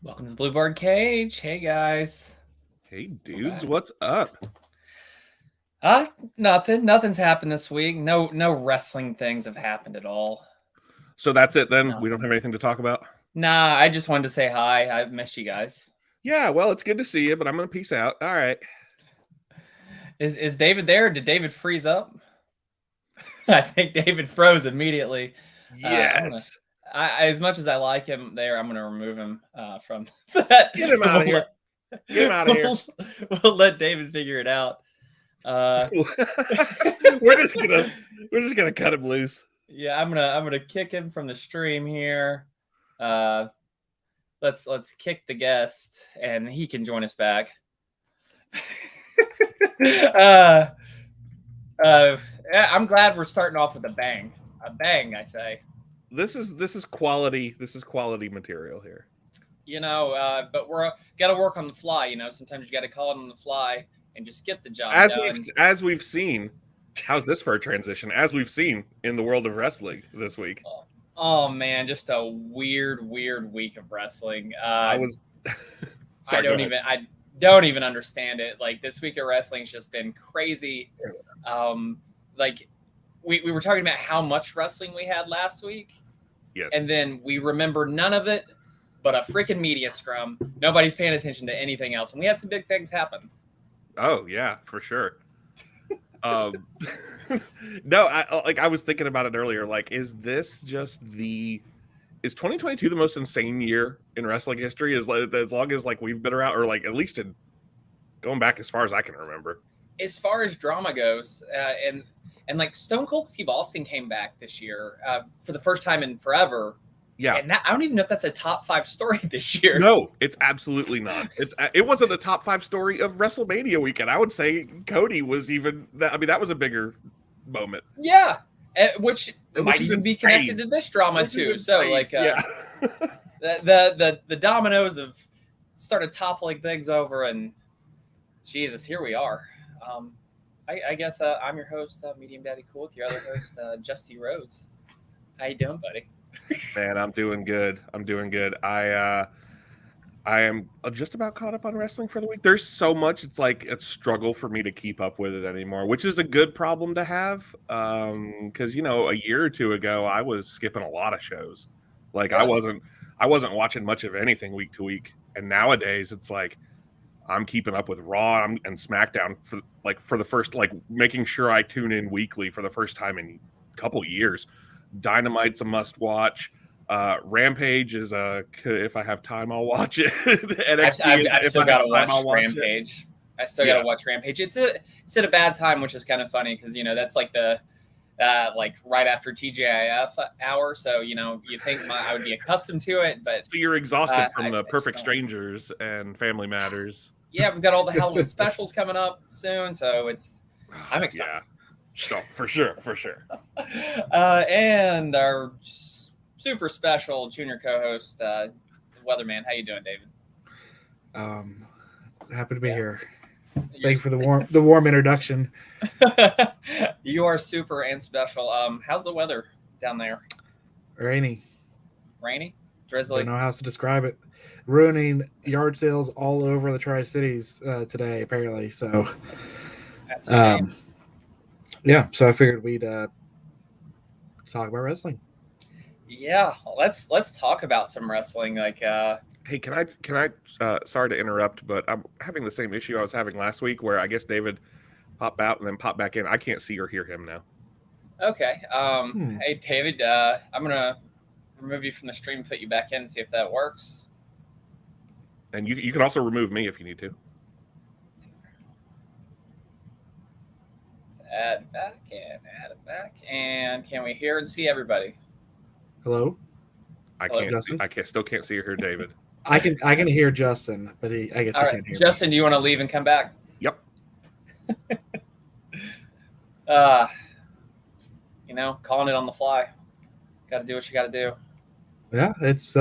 Welcome to the Bluebird Cage. Hey guys. Hey We're dudes, back. what's up? Nothing. Nothing's happened this week. No wrestling things have happened at all. So that's it then? We don't Nothing. have anything to talk about? Nah, I just wanted to say hi. I've missed you guys. Yeah, well, it's good to see you, but I'm going to peace out. All right. Is David there? Did David freeze up? I think David froze immediately. I'm gonna Yes. as much as I like him there, I'm gonna remove him from that. Get him out of here. Get him out of here. We'll let David figure it out. we're just gonna cut him loose. Yeah, I'm gonna kick him from the stream here. Let's kick the guest, and he can join us back. I'm glad we're starting off with a bang. A bang, I say. This is quality. This is quality material here. But we're got to work on the fly. Sometimes you got to call it on the fly and just get the job done. As we've seen. How's this for a transition? As we've seen in the world of wrestling this week. Oh man, just a weird week of wrestling. Sorry, I don't even understand it. Like, this week of wrestling's just been crazy. Like we were talking about how much wrestling we had last week. Yes. And then we remember none of it but a freaking media scrum. Nobody's paying attention to anything else. And we had some big things happen. Oh yeah, for sure. No, I was thinking about it earlier. Like, is 2022 the most insane year in wrestling history? As long as like we've been around, or like at least in going back as far as I can remember. As far as drama goes, and like Stone Cold Steve Austin came back this year for the first time in forever. Yeah, and I don't even know if that's a top 5 story this year. No, it's absolutely not. It wasn't the top 5 story of WrestleMania weekend. I would say Cody was even. That was a bigger moment. Yeah, which might even be connected to this drama too. So like, yeah. the dominoes have started toppling things over, and Jesus, here we are. I guess I'm your host, Medium Daddy Cool, with your other host, Justy Rhodes. How you doing, buddy? Man, I'm doing good. I am just about caught up on wrestling for the week. There's so much. It's like a struggle for me to keep up with it anymore, which is a good problem to have. Because a year or two ago, I was skipping a lot of shows. Like, I wasn't watching much of anything week to week. And nowadays, it's like I'm keeping up with Raw and SmackDown for the first, like, making sure I tune in weekly for the first time in a couple years. Dynamite's a must watch. Rampage is if I have time, I'll watch it. I've still got to watch Rampage. I still got to watch Rampage. It's at a bad time, which is kind of funny because that's like the like right after TGIF hour. So you think I would be accustomed to it, but so you're exhausted from the Perfect Strangers and Family Matters. Yeah, we've got all the Halloween specials coming up soon, so I'm excited. Yeah. Oh, for sure. And our super special junior co-host, the Weatherman. How you doing, David? Happy to be here. Thanks for the warm introduction. You are super and special. How's the weather down there? Rainy, drizzly. I don't know how else to describe it. Ruining yard sales all over the Tri-Cities today, apparently. So, that's a shame. Yeah, so I figured we'd talk about wrestling. Yeah, let's talk about some wrestling. Like, hey, can I? Sorry to interrupt, but I'm having the same issue I was having last week, where I guess David popped out and then popped back in. I can't see or hear him now. Okay. Hey, David, I'm gonna remove you from the stream, put you back in, and see if that works. And you can also remove me if you need to. Add it back, and can we hear and see everybody? Hello. Still can't see or hear David. I can hear Justin, but I guess he can't hear Justin, me. do you want to leave and come back? Yep. Calling it on the fly. Got to do what you got to do. Yeah, it's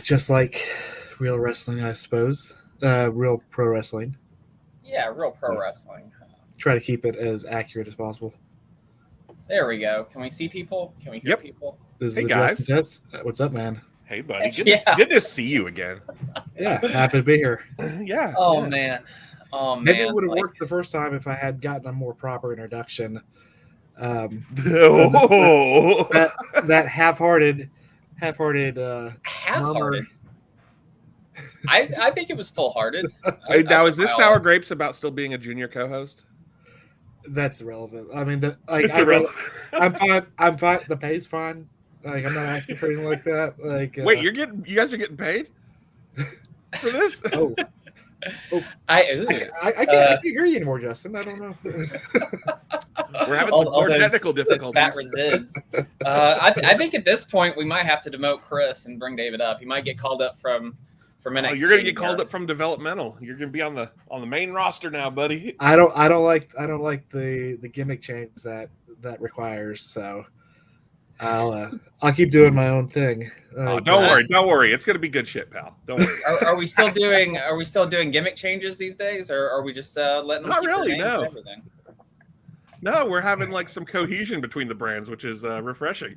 just like real wrestling, I suppose. Real pro wrestling. Yeah, real pro wrestling. Try to keep it as accurate as possible. There we go. Can we see people? Can we hear people? This hey is guys. Test. What's up, man? Hey, buddy. Yeah. Good to see you again. Yeah, happy to be here. Yeah. Oh yeah. man. Oh man. Maybe it would have like, worked the first time if I had gotten a more proper introduction. Oh. That half-hearted half-hearted. murmur. I think it was full-hearted. Now, is this Sour Grapes about still being a junior co-host? That's irrelevant. I mean, It's irrelevant. I'm fine. I'm fine. The pay's fine. Like, I'm not asking for anything like that. Like, Wait, you guys are getting paid for this? oh, I can't hear you anymore, Justin. I don't know. We're having some more technical difficulties. Fat resids. I think at this point we might have to demote Chris and bring David up. He might get called up from NXT. Oh, you're gonna get called up from developmental. You're gonna be on the main roster now, buddy. I don't like the gimmick change that requires. So I'll keep doing my own thing. Don't worry. It's gonna be good shit, pal. Don't worry. Are we still doing gimmick changes these days, or are we just letting them Not keep really, their names no. and everything? No, we're having like some cohesion between the brands, which is refreshing.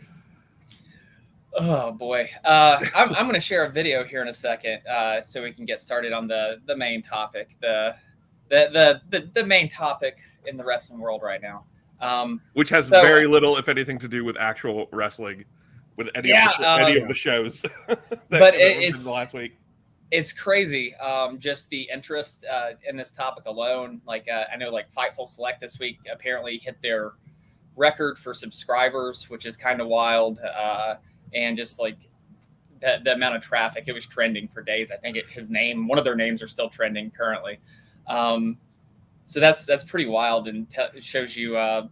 Oh boy, I'm going to share a video here in a second, so we can get started on the main topic, the main topic in the wrestling world right now, which has very little, if anything, to do with actual wrestling, with any of the shows. But it's the last week. It's crazy, just the interest in this topic alone. Like I know, like Fightful Select this week apparently hit their record for subscribers, which is kind of wild. And just like the amount of traffic, it was trending for days. I think one of their names are still trending currently. So that's pretty wild, and it shows you, when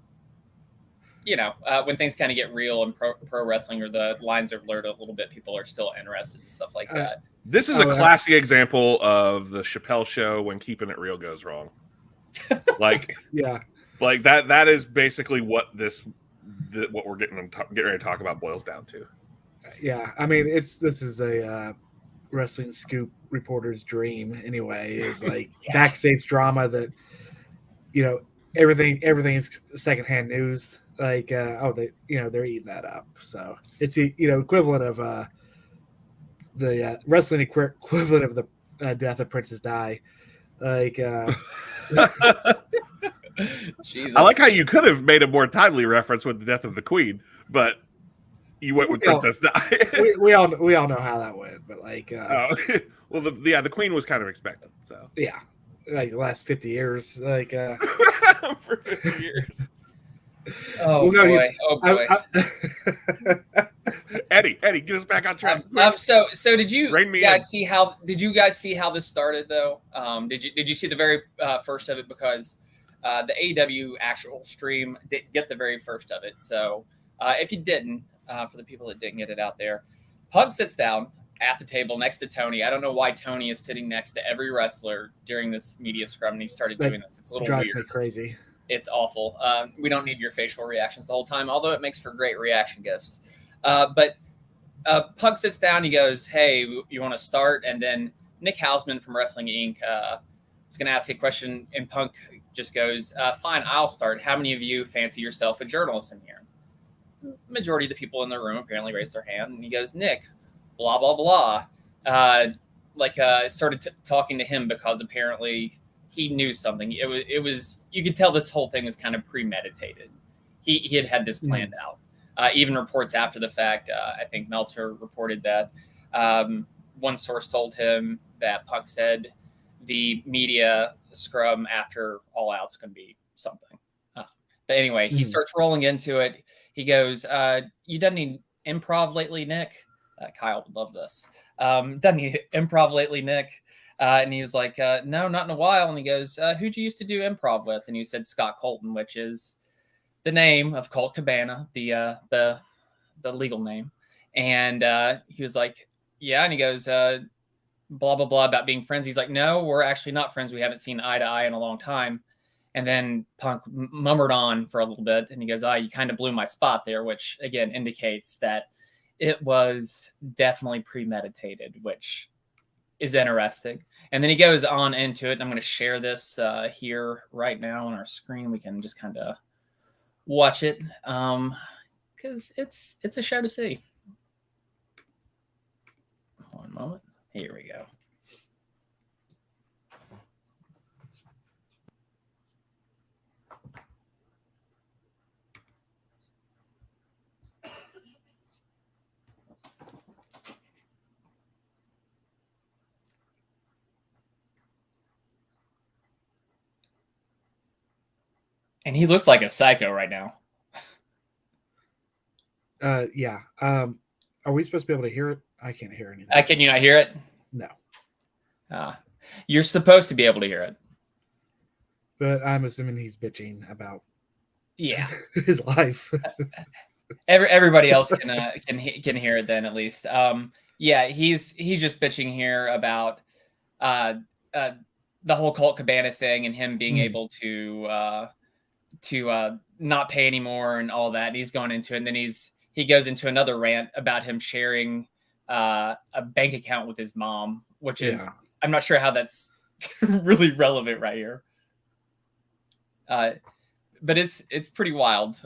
things kind of get real in pro wrestling, or the lines are blurred a little bit, people are still interested in stuff like that. This is a classic example of the Chappelle Show when keeping it real goes wrong. Like, yeah, like that is basically what we're getting ready to talk about boils down to. Yeah, I mean, this is a wrestling scoop reporter's dream anyway. Is like backstage drama that everything is secondhand news. Like they're eating that up. So it's the equivalent of the wrestling equivalent of the death of Princess Di. Like Jesus. I like how you could have made a more timely reference with the death of the Queen, but you went with Princess Di. we all know how that went, but like well, the Queen was kind of expected. So yeah, like the last 50 years, like for 50 years. Oh boy! Eddie, get us back on track. So did you guys see how this started though? Did you see the very first of it? Because the AEW actual stream didn't get the very first of it. So if you didn't, for the people that didn't get it out there, Pug sits down at the table next to Tony. I don't know why Tony is sitting next to every wrestler during this media scrum, and he started doing this. It's a little drives weird. Me crazy. It's awful. We don't need your facial reactions the whole time, although it makes for great reaction gifs. But Pug sits down. He goes, "Hey, you want to start?" And then Nick Hausman from Wrestling Inc. is going to ask a question, and Punk just goes, "Fine, I'll start. How many of you fancy yourself a journalist in here?" Majority of the people in the room apparently raised their hand, and he goes, "Nick, blah blah blah." Started talking to him because apparently he knew something. It was you could tell this whole thing was kind of premeditated. He had this planned out. Even reports after the fact, I think Meltzer reported that one source told him that Punk said the media scrum after All Out's going to be something. But anyway, he starts rolling into it. He goes, "You done any improv lately, Nick?" Kyle would love this. "Done any improv lately, Nick?" And he was like, "No, not in a while." And he goes, "Who'd you used to do improv with?" And he said Scott Colton, which is the name of Colt Cabana, the legal name. And he was like, "Yeah." And he goes, "Blah blah blah about being friends." He's like, "No, we're actually not friends. We haven't seen eye to eye in a long time." And then Punk murmured on for a little bit, and he goes, "You kind of blew my spot there," which again indicates that it was definitely premeditated, which is interesting. And then he goes on into it. And I'm going to share this here right now on our screen. We can just kind of watch it because it's a show to see. moment. Here we go. And he looks like a psycho right now. Yeah. Are we supposed to be able to hear it? I can't hear anything. Can you not hear it? No. You're supposed to be able to hear it. But I'm assuming he's bitching about his life. Everybody else can hear it then, at least. He's just bitching here about the whole Colt Cabana thing and him being able to not pay anymore and all that. And he's going into it, and then he goes into another rant about him sharing a bank account with his mom, which is I'm not sure how that's really relevant right here. But it's pretty wild,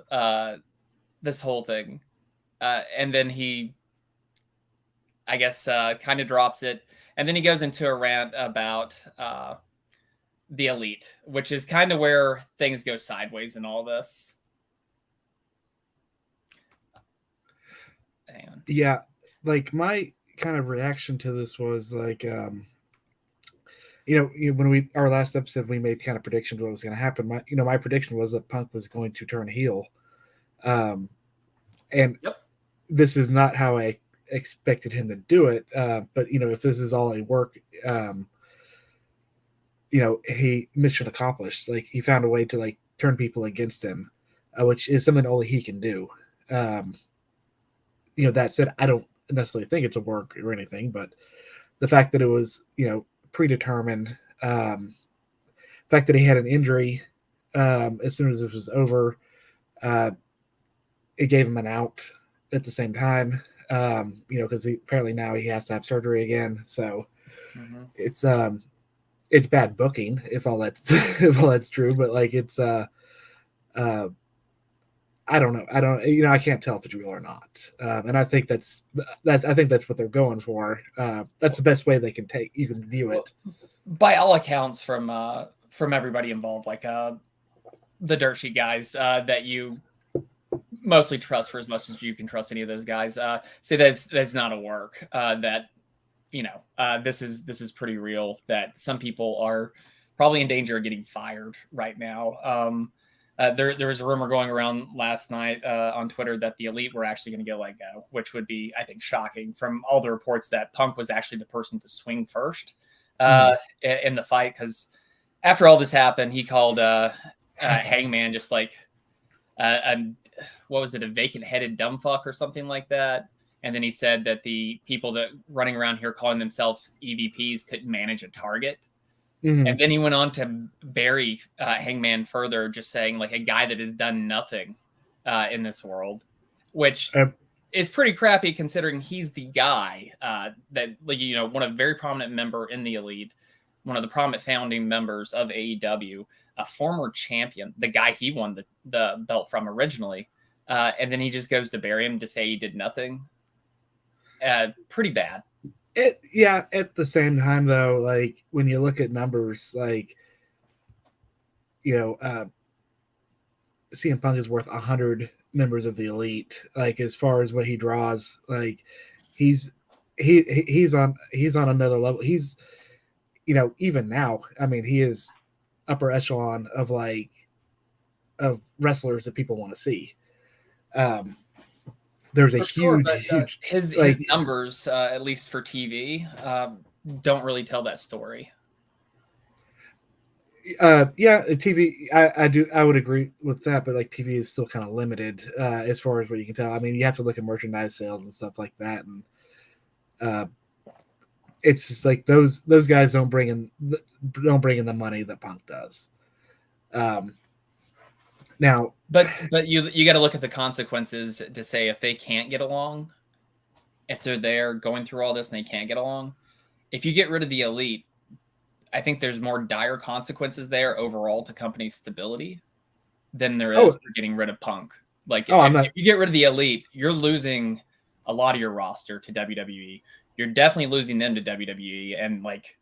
this whole thing. And then he, I guess, kind of drops it. And then he goes into a rant about the Elite, which is kind of where things go sideways in all this. Hang on. Yeah, like my kind of reaction to this was like, when our last episode, we made kind of predictions what was going to happen. My prediction was that Punk was going to turn heel. And this is not how I expected him to do it. But if this is all a work, he mission accomplished. Like he found a way to like turn people against him, which is something only he can do. That said, I don't necessarily think it's a work or anything, but the fact that it was, predetermined, the fact that he had an injury as soon as this was over, it gave him an out at the same time, because apparently now he has to have surgery again. So it's bad booking if all that's true, but like it's I don't know. I can't tell if it's real or not. And I think that's what they're going for. That's the best way you can view it. By all accounts from everybody involved, like the dirt sheet guys that you mostly trust for as much as you can trust any of those guys, say that's not a work. That this is pretty real. That some people are probably in danger of getting fired right now. There was a rumor going around last night on Twitter that the Elite were actually going to get let go, which would be, I think, shocking from all the reports that Punk was actually the person to swing first in the fight. Because after all this happened, he called Hangman just like what was it, a vacant-headed dumb fuck or something like that. And then he said that the people that running around here calling themselves EVPs couldn't manage a target. And then he went on to bury Hangman further, just saying like a guy that has done nothing in this world, which is pretty crappy considering he's the guy that, one of very prominent member in the Elite, one of the prominent founding members of AEW, a former champion, the guy he won the belt from originally. And then he just goes to bury him to say he did nothing. Pretty bad. At the same time though, like when you look at numbers, like CM Punk is worth 100 members of the Elite. Like as far as what he draws, like he's on another level. He's even now, I mean, he is upper echelon of wrestlers that people want to see. There's a huge his numbers, at least for TV, don't really tell that story. TV. I would agree with that, but like TV is still kind of limited as far as what you can tell. I mean, you have to look at merchandise sales and stuff like that, and it's just like those guys don't bring in the money that Punk does. Now, but you got to look at the consequences to say if they can't get along, if they're there going through all this and they can't get along, if you get rid of the Elite, I think there's more dire consequences there overall to company stability than there is for getting rid of Punk. Like if you get rid of the Elite, you're losing a lot of your roster to WWE. you're definitely losing them to WWE. And like,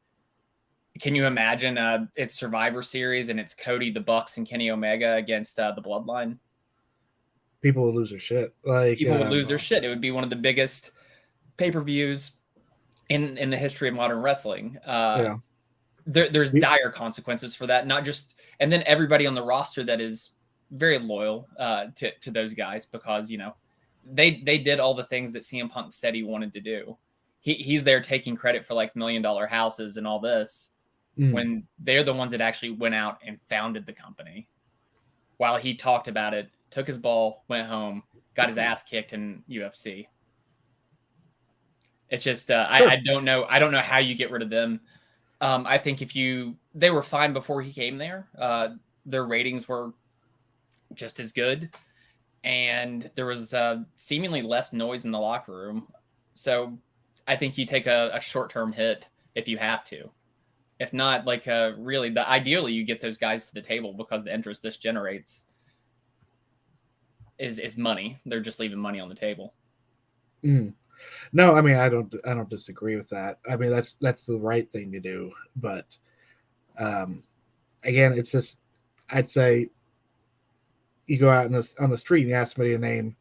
can you imagine it's Survivor Series and it's Cody, the Bucks, and Kenny Omega against the Bloodline? People would lose their shit. Like People would lose their shit. It would be one of the biggest pay-per-views in the history of modern wrestling. Yeah. There's dire consequences for that. Not just, and then everybody on the roster that is very loyal to those guys, because you know they did all the things that CM Punk said he wanted to do. He's there taking credit for like $1 million houses and all this, when they're the ones that actually went out and founded the company. While he talked about it, took his ball, went home, got his ass kicked in UFC. It's just Sure. I don't know how you get rid of them. I think they were fine before he came there. Their ratings were just as good, and there was seemingly less noise in the locker room. So I think you take a short-term hit if you have to. If not, like really, ideally you get those guys to the table, because the interest this generates is money. They're just leaving money on the table. No, I mean I don't disagree with that. I mean that's the right thing to do. But again, it's just, I'd say you go out on the street and you ask somebody to name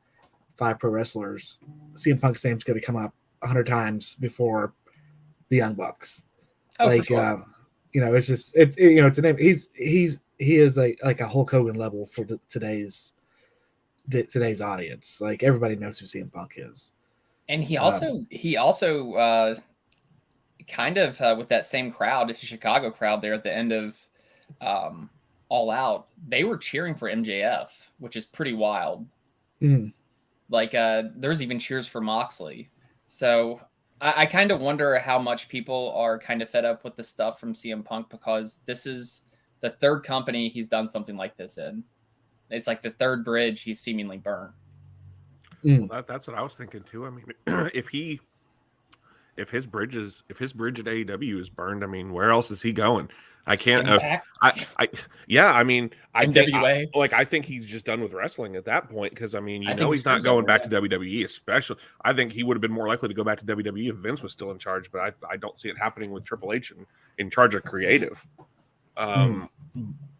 5 pro wrestlers, CM Punk's name's going to come up 100 times before the Young Bucks. Oh, like for sure. you know, it's just it's a name. He is like a Hulk Hogan level for today's audience. Like everybody knows who CM Punk is. And he also kind of with that same crowd, the Chicago crowd there at the end of All Out, they were cheering for MJF, which is pretty wild. Like there's even cheers for Moxley. So I kind of wonder how much people are kind of fed up with the stuff from CM Punk, because this is the third company he's done something like this in. It's like the third bridge he's seemingly burned. Well, that's what I was thinking too. I mean, if his bridge at AEW is burned, I mean, where else is he going? I can't. I mean, I think he's just done with wrestling at that point, because I mean, he's not going back to WWE. Especially, I think he would have been more likely to go back to WWE if Vince was still in charge. But I don't see it happening with Triple H in charge of creative.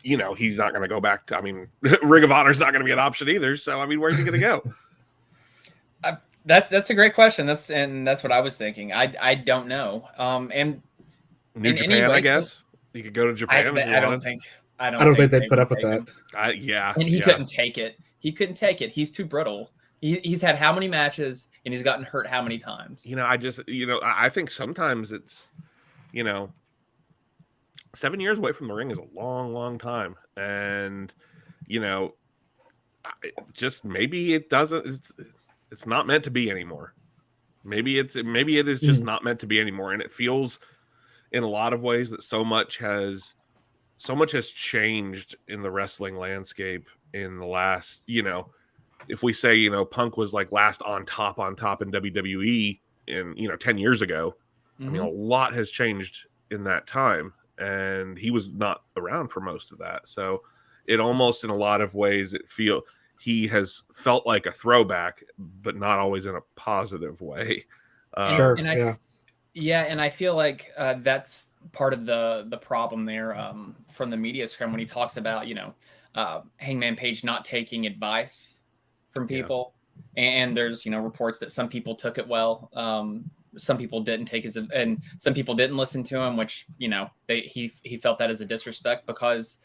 He's not going to go back to. I mean, Ring of Honor is not going to be an option either. So I mean, where's he going to go? That's a great question. That's what I was thinking. I don't know. And New Japan, I guess you could go to Japan. I don't think they'd put up with that. And he couldn't take it. He couldn't take it. He's too brittle. He's had how many matches, and he's gotten hurt how many times? I think sometimes it's, 7 years away from the ring is a long, long time, and just maybe it doesn't. It's not meant to be anymore. Maybe it is just not meant to be anymore. And it feels in a lot of ways that so much has changed in the wrestling landscape in the last, if we say, Punk was like last on top in WWE in, 10 years ago. I mean, a lot has changed in that time, and he was not around for most of that. So it almost, in a lot of ways, he has felt like a throwback, but not always in a positive way. Sure. And I feel like that's part of the problem there from the media scrum, when he talks about, Hangman Page not taking advice from people. Yeah. And there's, reports that some people took it well. Some people didn't take and some people didn't listen to him, which, he felt that as a disrespect, because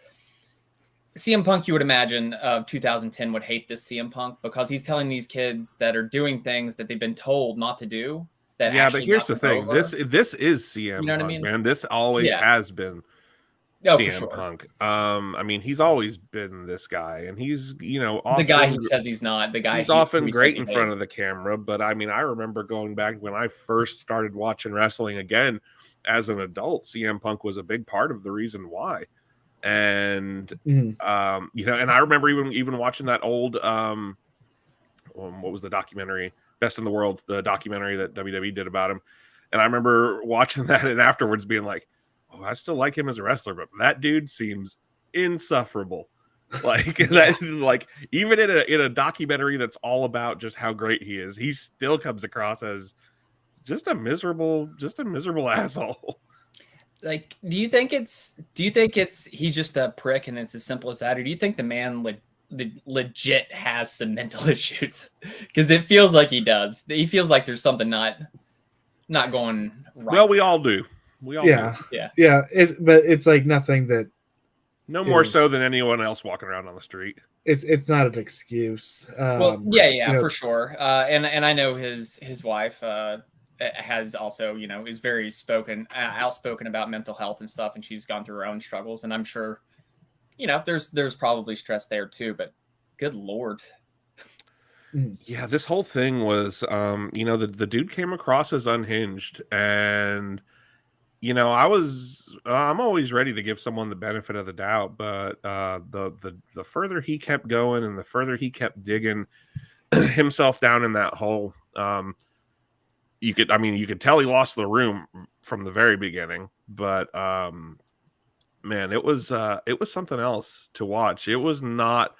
CM Punk, you would imagine, of 2010 would hate this CM Punk, because he's telling these kids that are doing things that they've been told not to do. But here's the thing: this is CM Punk, I mean? Man. This always has been CM Punk. I mean, he's always been this guy, and he's often, the guy he says he's not. The guy he's often great in front of the camera. But I mean, I remember going back when I first started watching wrestling again as an adult. CM Punk was a big part of the reason why. And and I remember even watching that old what was the documentary, Best in the World, the documentary that WWE did about him, and I remember watching that and afterwards being like, oh, I still like him as a wrestler, but that dude seems insufferable. Like that, like even in a documentary that's all about just how great he is, he still comes across as just a miserable asshole. Like, do you think it's he's just a prick and it's as simple as that, or do you think the man legit has some mental issues? Because it feels like he does. He feels like there's something not going right. Well, we all do. We all do. Yeah. But it's like nothing that. No more so than anyone else walking around on the street. It's not an excuse. Well, yeah, for sure. And I know his wife has also, is very outspoken about mental health and stuff, and she's gone through her own struggles. And I'm sure, there's probably stress there too. But good Lord. Yeah, this whole thing was, the dude came across as unhinged, and I'm always ready to give someone the benefit of the doubt, but the further he kept going and the further he kept digging himself down in that hole, you could tell he lost the room from the very beginning. But man, it was something else to watch. It was not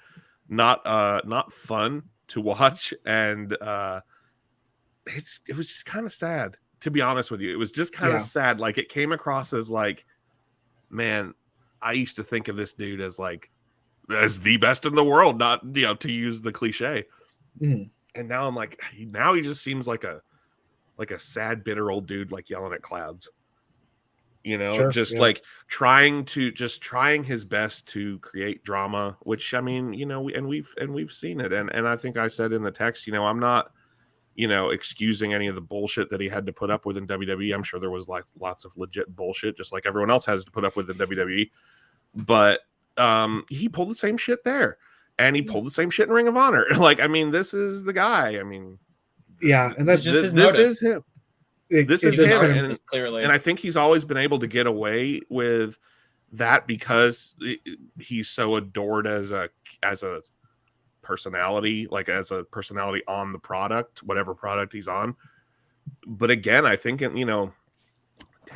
fun to watch, and it was just kind of sad. To be honest with you, it was just kind of sad. Like, it came across as like, man, I used to think of this dude as as the best in the world, not, to use the cliche. And now I'm like, now he just seems like a sad, bitter old dude, like yelling at clouds, trying his best to create drama, which, I mean, we've seen it. And I think I said in the text, I'm not, excusing any of the bullshit that he had to put up with in WWE. I'm sure there was lots of legit bullshit, just like everyone else has to put up with in WWE. But he pulled the same shit there, and he pulled the same shit in Ring of Honor. This is the guy. I mean, yeah, and that's just this is him. This is him, clearly. And I think he's always been able to get away with that because he's so adored as a personality, as a personality on the product, whatever product he's on. But again, I think 10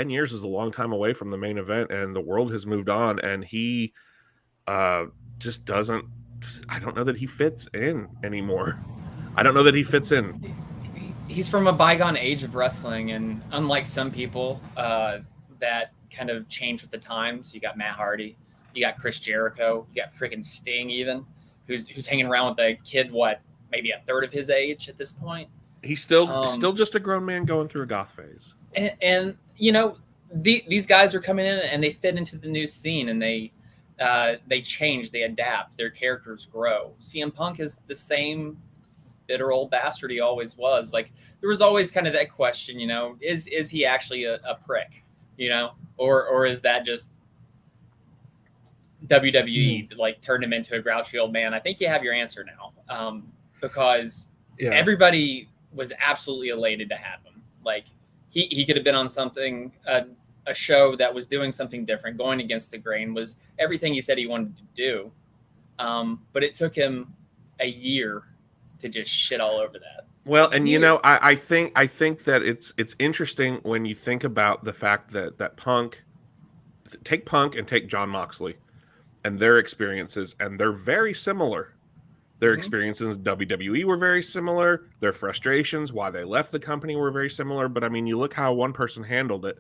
years is a long time away from the main event, and the world has moved on, and he just doesn't, I don't know that he fits in anymore. I don't know that he fits in. He's from a bygone age of wrestling, and unlike some people that kind of change with the times, you got Matt Hardy, you got Chris Jericho, you got freaking Sting even, who's hanging around with a kid, maybe a third of his age at this point. He's still just a grown man going through a goth phase. And these guys are coming in and they fit into the new scene, and they change, they adapt, their characters grow. CM Punk is the same bitter old bastard he always was. There was always kind of that question, is he actually a prick, or is that just WWE turned him into a grouchy old man? I think you have your answer now, because everybody was absolutely elated to have him. He could have been on something, a show that was doing something different, going against the grain, was everything he said he wanted to do. But it took him a year to just shit all over that. Well, and I think that it's interesting when you think about the fact that Punk and take Jon Moxley and their experiences, and they're very similar. Their experiences in WWE were very similar. Their frustrations, why they left the company, were very similar. But I mean, you look how one person handled it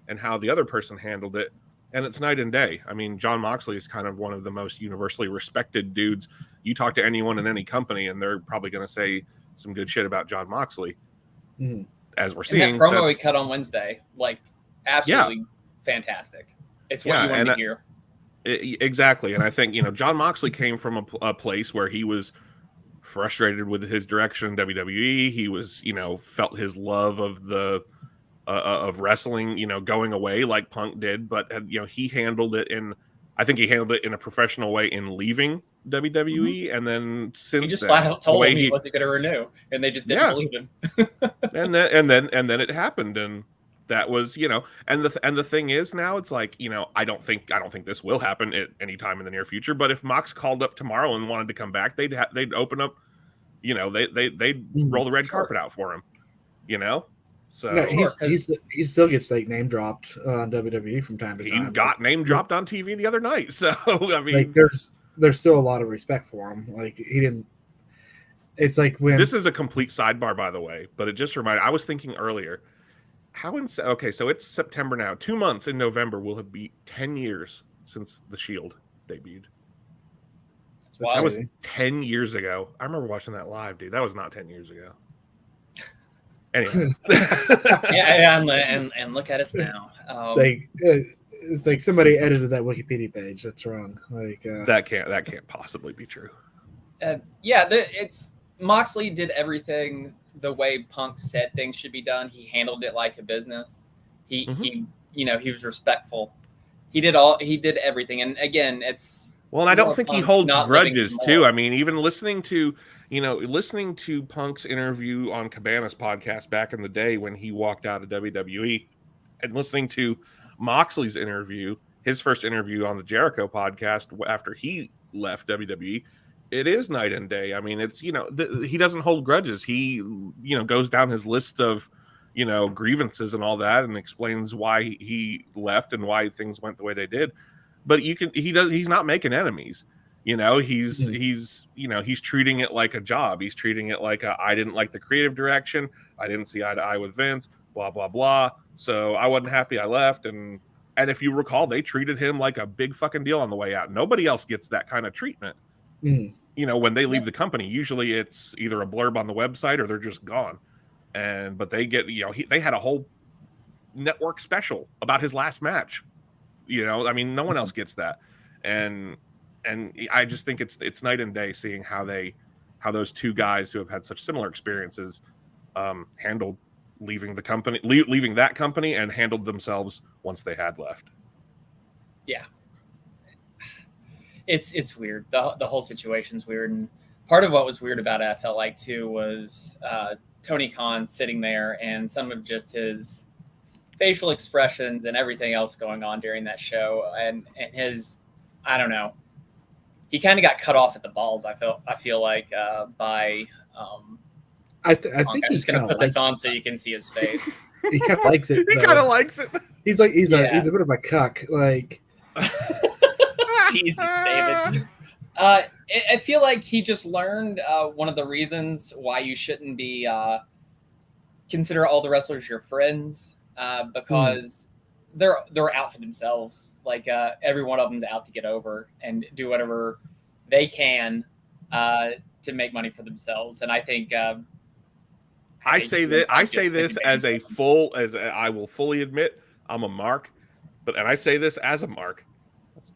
and how the other person handled it, and it's night and day. I mean, Jon Moxley is kind of one of the most universally respected dudes. You talk to anyone in any company, and they're probably going to say some good shit about Jon Moxley. As we're seeing, and that promo he cut on Wednesday, absolutely fantastic. It's what you want to hear. Exactly. And I think, Jon Moxley came from a place where he was frustrated with his direction in WWE. He was, felt his love of wrestling, going away like Punk did. But, he handled it in a professional way in leaving WWE. And then since he just flat out told him he wasn't going to renew, and they just didn't believe him. and then it happened. And that was, and the thing is now it's I don't think this will happen at any time in the near future. But if Mox called up tomorrow and wanted to come back, they'd open up, they'd roll the red carpet out for him, So no, he still gets name dropped on WWE from time to time. He got name dropped on TV the other night. So I mean, there's still a lot of respect for him. He didn't. It's when this is a complete sidebar, by the way, but it just reminded. I was thinking earlier. Okay, so it's September now. 2 months in November will have been 10 years since the Shield debuted. Wow. That was 10 years ago. I remember watching that live, dude. That was not 10 years ago. Anyway. Yeah, and look at us now. It's like somebody edited that Wikipedia page. That's wrong. Like that can't possibly be true. It's Moxley did everything the way Punk said things should be done. He handled it like a business. He was respectful. He did everything. And again, it's and I don't think he holds grudges too. I mean, even listening to Punk's interview on Cabana's podcast back in the day when he walked out of WWE, and listening to Moxley's interview, his first interview on the Jericho podcast after he left WWE, it is night and day. I mean, it's, he doesn't hold grudges. He, goes down his list of, grievances and all that and explains why he left and why things went the way they did. But he's not making enemies. He's treating it like a job. He's treating it like I didn't like the creative direction. I didn't see eye to eye with Vince, blah, blah, blah. So I wasn't happy. I left. And if you recall, they treated him like a big fucking deal on the way out. Nobody else gets that kind of treatment. When they leave the company, usually it's either a blurb on the website or they're just gone. But they get, they had a whole network special about his last match. I mean, no one else gets that. And I just think it's night and day seeing how those two guys who have had such similar experiences handled leaving that company and handled themselves once they had left. Yeah. It's weird. The whole situation's weird. And part of what was weird about it, I felt like too, was Tony Khan sitting there and some of just his facial expressions and everything else going on during that show. And his, I don't know, he kind of got cut off at the balls. I feel like by. I think I'm just gonna put this on so you can see his face. He kind of likes it. He kind of likes it. He's a bit of a cuck. Like, Jesus, David. I feel like he just learned one of the reasons why you shouldn't be consider all the wrestlers your friends because they're out for themselves. Like every one of them's out to get over and do whatever they can to make money for themselves. And I think I say this as I will fully admit I'm a mark, and I say this as a mark.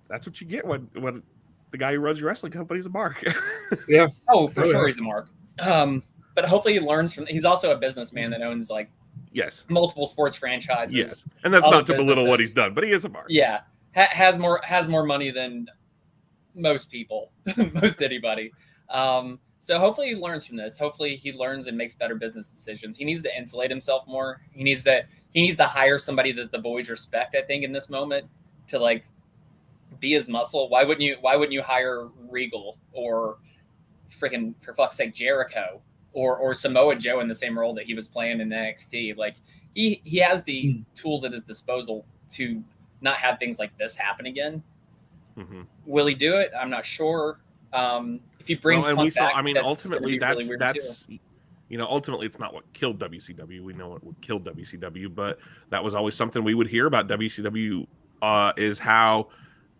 That's what you get when the guy who runs your wrestling company is a mark. Yeah. Oh, for sure he's a mark. But hopefully he learns from. He's also a businessman that owns multiple sports franchises. Yes, and that's not to belittle what he's done, but he is a mark. Yeah, has more money than most people, most anybody. So hopefully he learns from this. Hopefully he learns and makes better business decisions. He needs to insulate himself more. He needs to hire somebody that the boys respect. I think in this moment to be his muscle. Why wouldn't you hire Regal or freaking, for fuck's sake, Jericho or Samoa Joe in the same role that he was playing in NXT? Like he has the tools at his disposal to not have things like this happen again. Mm-hmm. Will he do it? I'm not sure. If he brings Punk back, ultimately that's ultimately it's not what killed WCW. We know what killed WCW, but that was always something we would hear about WCW is how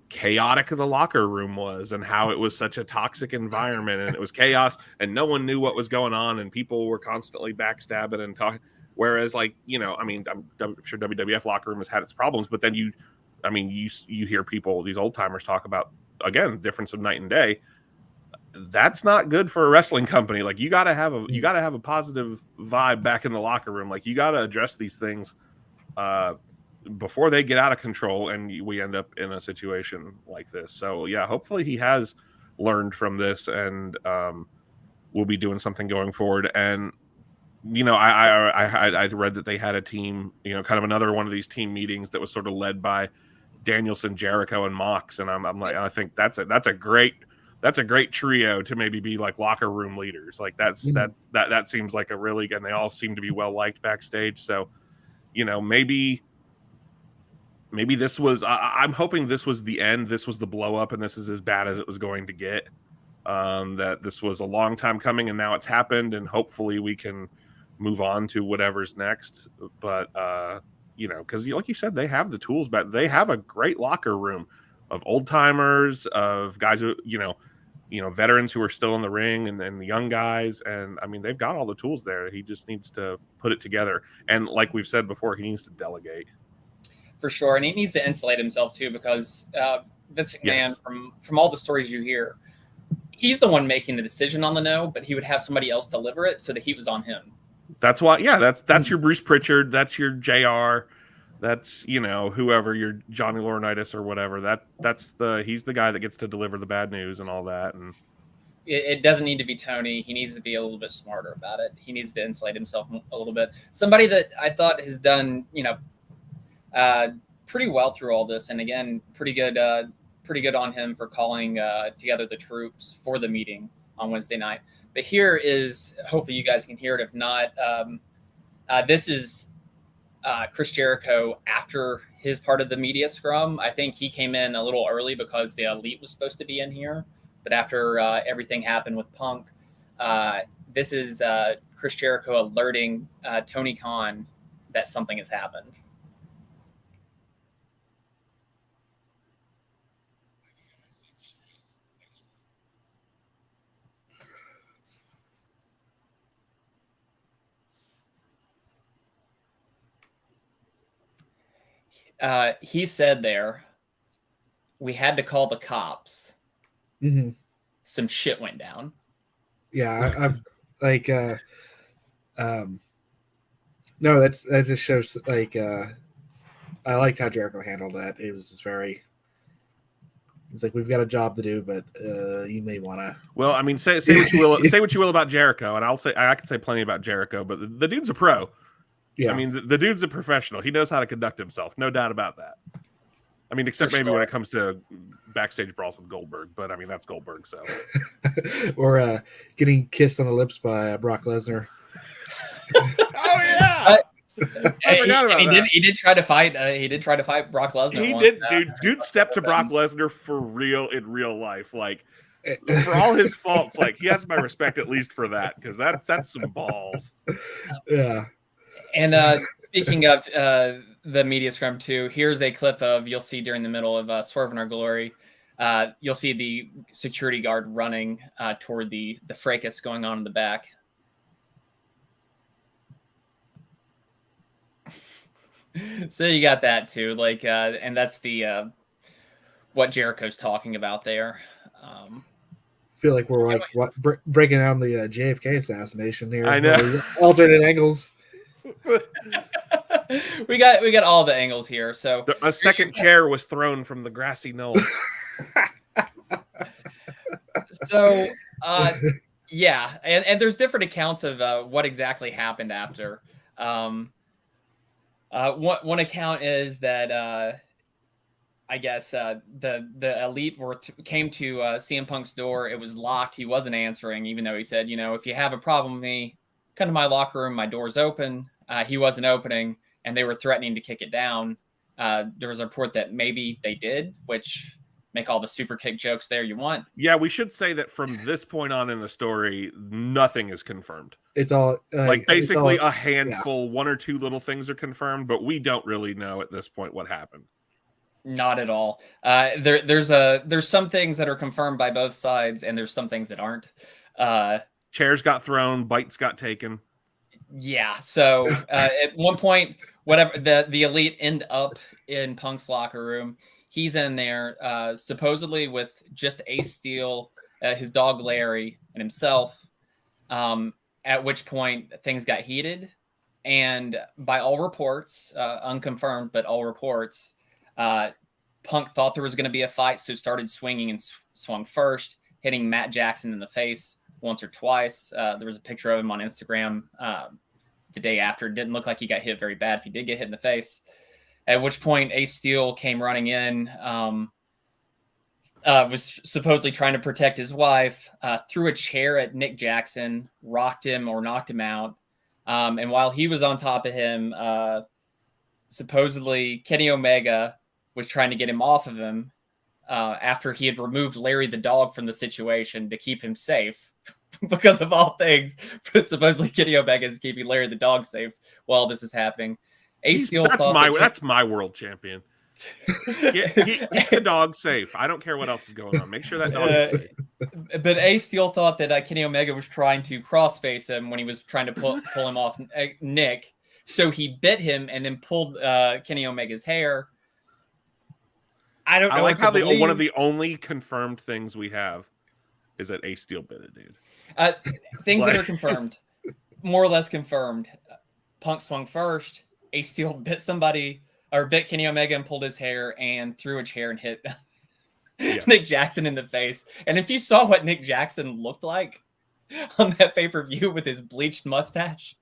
chaotic the locker room was and how it was such a toxic environment and it was chaos and no one knew what was going on and people were constantly backstabbing and talking. Whereas I'm sure WWF locker room has had its problems, but then you hear people, these old timers talk about, again, difference of night and day. That's not good for a wrestling company. Like you gotta have a positive vibe back in the locker room. Like you gotta address these things before they get out of control and we end up in a situation like this. So yeah, hopefully he has learned from this and we'll be doing something going forward. And I read that they had a team, kind of another one of these team meetings that was sort of led by Danielson, Jericho, and Mox. And I'm like, I think that's a great trio to maybe be like locker room leaders. Like that seems like a really good, and they all seem to be well liked backstage. So, maybe this was, I'm hoping this was the end. This was the blow up and this is as bad as it was going to get. That this was a long time coming and now it's happened. And hopefully we can move on to whatever's next. But because like you said, they have the tools, but they have a great locker room of old timers, of guys who veterans who are still in the ring, and the young guys. And I mean, they've got all the tools there. He just needs to put it together. And like we've said before, he needs to delegate. For sure. And he needs to insulate himself too, because Vince McMahon, Yes. from all the stories you hear, he's the one making the decision on the no, but he would have somebody else deliver it so the heat was on him. That's why, that's your Bruce Pritchard, that's your JR, that's whoever, your Johnny Laurinaitis or whatever. He's the guy that gets to deliver the bad news and all that. And it doesn't need to be Tony. He needs to be a little bit smarter about it. He needs to insulate himself a little bit. Somebody that I thought has done pretty well through all this, and again, pretty good on him for calling together the troops for the meeting on Wednesday night. But here is, hopefully you guys can hear it. If not, this is Chris Jericho after his part of the media scrum. I think he came in a little early because the Elite was supposed to be in here. But after everything happened with Punk, this is Chris Jericho alerting Tony Khan that something has happened. He said there, we had to call the cops. Mm-hmm. Some shit went down. Yeah, I'm like, no, that just shows like, I liked how Jericho handled that. It was just it's like, we've got a job to do, but you may want to. Well, I mean, say what you will, say what you will about Jericho, and I can say plenty about Jericho, but the dude's a pro. Yeah, I mean, the dude's a professional. He knows how to conduct himself, no doubt about that. I mean, except maybe when it comes to backstage brawls with Goldberg, but I mean, that's Goldberg, so. Or getting kissed on the lips by Brock Lesnar. Oh yeah. He did try to fight. He did try to fight Brock Lesnar. He did, dude. Stepped to Brock Lesnar for real in real life. Like, for all his faults, like, he has my respect at least for that, because that's some balls. Yeah. And speaking of the media scrum too, here's a clip of, you'll see during the middle of Swerve in Our Glory, you'll see the security guard running toward the fracas going on in the back. So you got that too, like, and that's the what Jericho's talking about there. I feel like we're like breaking down the JFK assassination here. I know. Alternate angles. we got all the angles here. So a second chair was thrown from the grassy knoll. So yeah, and there's different accounts of what exactly happened after. One account is that I guess the Elite came to CM Punk's door. It was locked. He wasn't answering, even though he said, if you have a problem with me, come to my locker room. My door's open. He wasn't opening, and they were threatening to kick it down. There was a report that maybe they did, which make all the super kick jokes there you want. Yeah, we should say that from this point on in the story, nothing is confirmed. It's all like basically a handful, one or two little things are confirmed, but we don't really know at this point what happened. Not at all. There's some things that are confirmed by both sides, and there's some things that aren't. Chairs got thrown, bites got taken. Yeah. So at one point, whatever the Elite end up in Punk's locker room. He's in there supposedly with just Ace Steel, his dog Larry, and himself. At which point things got heated, and by all reports, unconfirmed, but all reports, Punk thought there was going to be a fight, so started swinging and swung first, hitting Matt Jackson in the face once or twice. There was a picture of him on Instagram the day after. It didn't look like he got hit very bad if he did get hit in the face. At which point Ace Steel came running in, was supposedly trying to protect his wife, threw a chair at Nick Jackson, rocked him or knocked him out. And while he was on top of him, supposedly Kenny Omega was trying to get him off of him after he had removed Larry the dog from the situation to keep him safe because of all things, supposedly Kenny Omega is keeping Larry the Dog safe while this is happening. Ace Steel thought that's my world champion. Keep the dog safe. I don't care what else is going on. Make sure that dog is safe. But Ace Steel thought that Kenny Omega was trying to crossface him when he was trying to pull him off Nick. So he bit him and then pulled Kenny Omega's hair. I don't know. I like how one of the only confirmed things we have is that Ace Steel bit it, dude. Things that are confirmed, more or less confirmed. Punk swung first. Ace Steel bit somebody, or bit Kenny Omega and pulled his hair and threw a chair and hit Nick Jackson in the face. And if you saw what Nick Jackson looked like on that pay-per-view with his bleached mustache,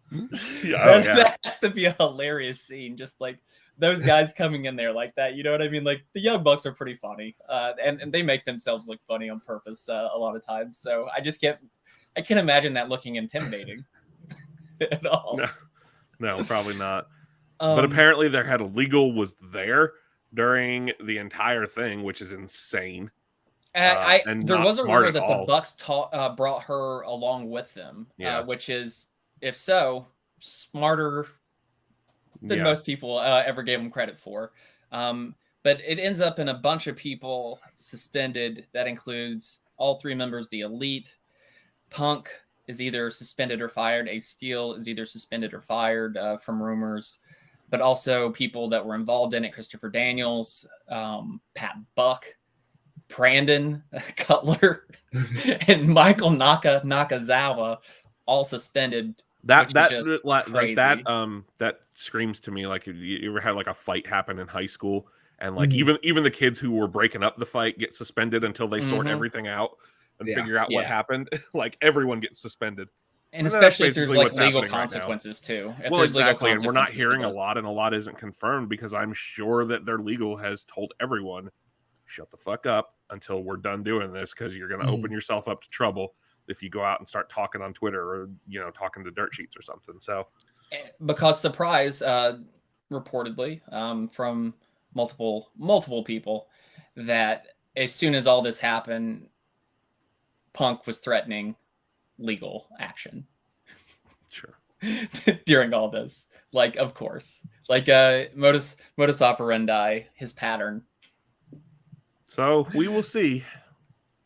that has to be a hilarious scene. Just like those guys coming in there like that. You know what I mean? Like the Young Bucks are pretty funny, and they make themselves look funny on purpose a lot of times. So I can't imagine that looking intimidating at all. No, probably not. But apparently their head of legal was there during the entire thing, which is insane. And there was a rumor that the Bucks brought her along with them, which is, if so, smarter than most people ever gave them credit for. But it ends up in a bunch of people suspended. That includes all three members of the Elite. Punk is either suspended or fired. Ace Steel is either suspended or fired from rumors. But also people that were involved in it: Christopher Daniels, Pat Buck, Brandon Cutler, and Michael Nakazawa, all suspended. That screams to me like you ever had like a fight happen in high school, and like even the kids who were breaking up the fight get suspended until they sort everything out and figure out what happened. Like everyone gets suspended. And especially if there's like legal consequences too. Well, exactly. And we're not hearing a lot, and a lot isn't confirmed because I'm sure that their legal has told everyone, shut the fuck up until we're done doing this, because you're going to open yourself up to trouble if you go out and start talking on Twitter or, talking to dirt sheets or something. So, because surprise, reportedly from multiple people, that as soon as all this happened, Punk was threatening legal action. Sure. During all this, like, of course, like modus operandi, his pattern. So we will see.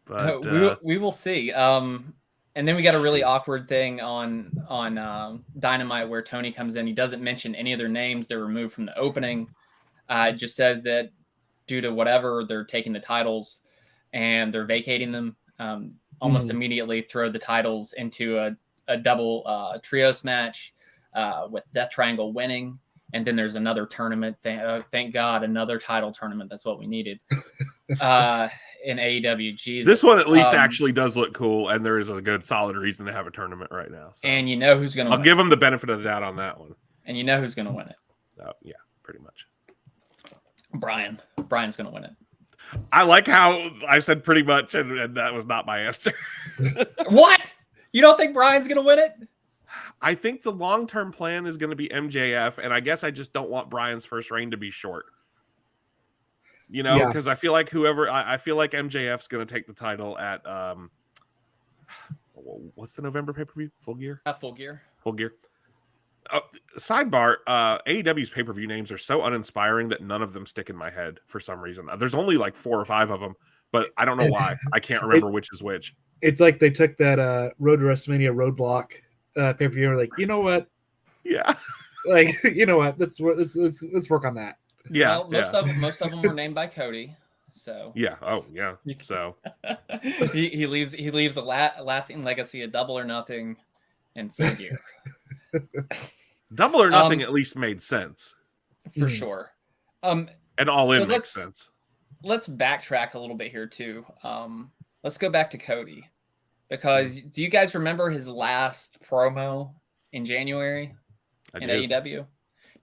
But we will see. And then we got a really awkward thing on Dynamite where Tony comes in. He doesn't mention any of their names. They're removed from the opening. It just says that due to whatever, they're taking the titles and they're vacating them. Almost immediately throw the titles into a double trios match with Death Triangle winning. And then there's another tournament. Thank God, another title tournament. That's what we needed in AEW. Jesus. This one at least actually does look cool, and there is a good, solid reason to have a tournament right now. So. And you know who's going to win. I'll give them the benefit of the doubt on that one. And you know who's going to win it. Oh, yeah, pretty much. Brian's going to win it. I like how I said pretty much, and that was not my answer. What? You don't think Brian's going to win it? I think the long-term plan is going to be MJF, and I guess I just don't want Brian's first reign to be short. Because I feel like I feel like MJF's going to take the title at what's the November pay-per-view? Full Gear? Full Gear. Full Gear. Sidebar, AEW's pay-per-view names are so uninspiring that none of them stick in my head for some reason. There's only like 4 or 5 of them, but I don't know why. I can't remember which is which. It's like they took that Road to WrestleMania Roadblock pay-per-view and were like, you know what? Yeah. Like, you know what? Let's work on that. Yeah. Well, most of them were named by Cody. So yeah. Oh yeah. So he leaves a lasting legacy of Double or Nothing and Full Gear. Double or Nothing at least made sense for sure. And All In makes sense. Let's backtrack a little bit here too. Let's go back to Cody, because do you guys remember his last promo in January in AEW? Do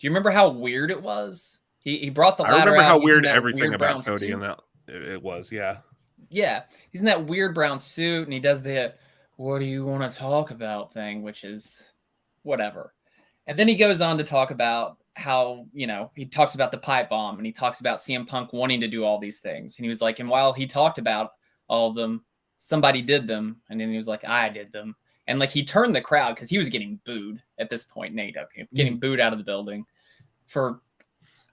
you remember how weird it was? He brought the ladder out. I remember how weird everything weird about Cody in that it was. Yeah. Yeah. He's in that weird brown suit and he does the "what do you want to talk about" thing, which is whatever. And then he goes on to talk about how, he talks about the pipe bomb and he talks about CM Punk wanting to do all these things. And he was like, and while he talked about all of them, somebody did them, and then he was like, I did them. And like he turned the crowd because he was getting booed at this point in AEW, getting booed out of the building for,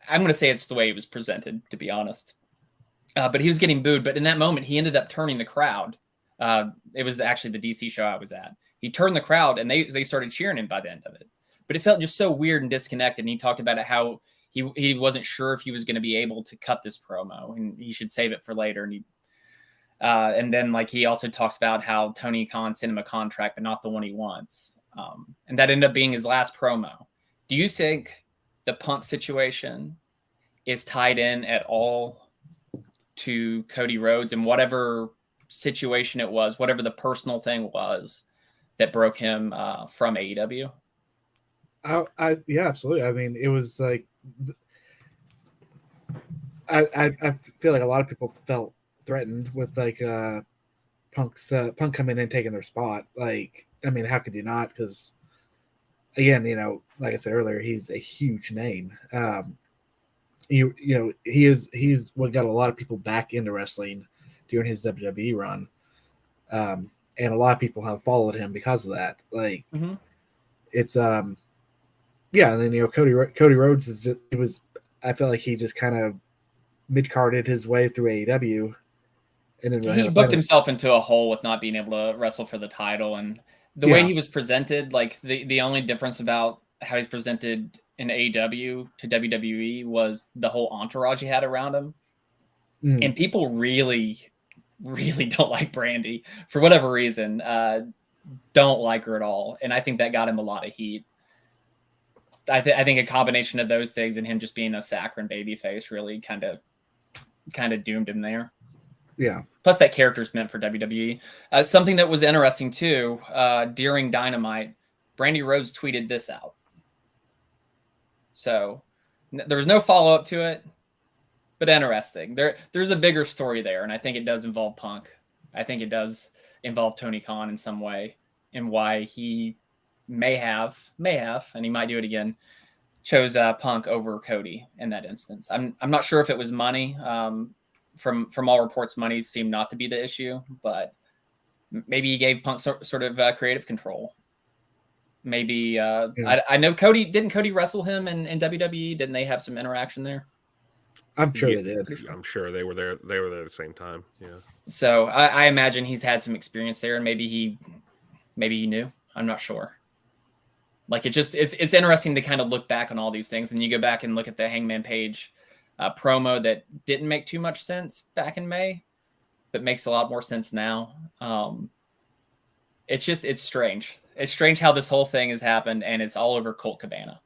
I'm going to say it's the way it was presented, to be honest. But he was getting booed. But in that moment, he ended up turning the crowd. It was actually the DC show I was at. He turned the crowd, and they started cheering him by the end of it. But it felt just so weird and disconnected. And he talked about it, how he wasn't sure if he was going to be able to cut this promo, and he should save it for later. And then like he also talks about how Tony Khan sent him a contract, but not the one he wants. And that ended up being his last promo. Do you think the Punk situation is tied in at all to Cody Rhodes and whatever situation it was, whatever the personal thing was that broke him from AEW? Yeah, absolutely. I mean, it was like I feel like a lot of people felt threatened with like Punk coming in and taking their spot. Like, I mean, how could you not? Because again, like I said earlier, he's a huge name. You know, he's what got a lot of people back into wrestling during his WWE run. And a lot of people have followed him because of that. Like, it's yeah, and then Cody Rhodes is just, I felt like he just kind of mid-carded his way through AEW, and then he booked himself into a hole with not being able to wrestle for the title, and the way he was presented, like the only difference about how he's presented in AEW to WWE was the whole entourage he had around him, and people really don't like Brandy for whatever reason. Don't like her at all, and I think that got him a lot of heat. I think a combination of those things and him just being a saccharine babyface really kind of doomed him there. Yeah. Plus, that character's meant for WWE. Something that was interesting too, during Dynamite, Brandy Rhodes tweeted this out. So there was no follow up to it, but interesting. There's a bigger story there, and I think it does involve Punk. I think it does involve Tony Khan in some way, and why he may have, and he might do it again, chose Punk over Cody in that instance. I'm not sure if it was money. From all reports, money seemed not to be the issue, but maybe he gave Punk sort of creative control. Maybe I know didn't Cody wrestle him in WWE? Didn't they have some interaction there? I'm sure they did. I'm sure they were there. They were there at the same time. Yeah. So I imagine he's had some experience there, and maybe he knew. I'm not sure. Like it's interesting to kind of look back on all these things, and you go back and look at the Hangman Page promo that didn't make too much sense back in May, but makes a lot more sense now. It's strange. It's strange how this whole thing has happened, and it's all over Colt Cabana.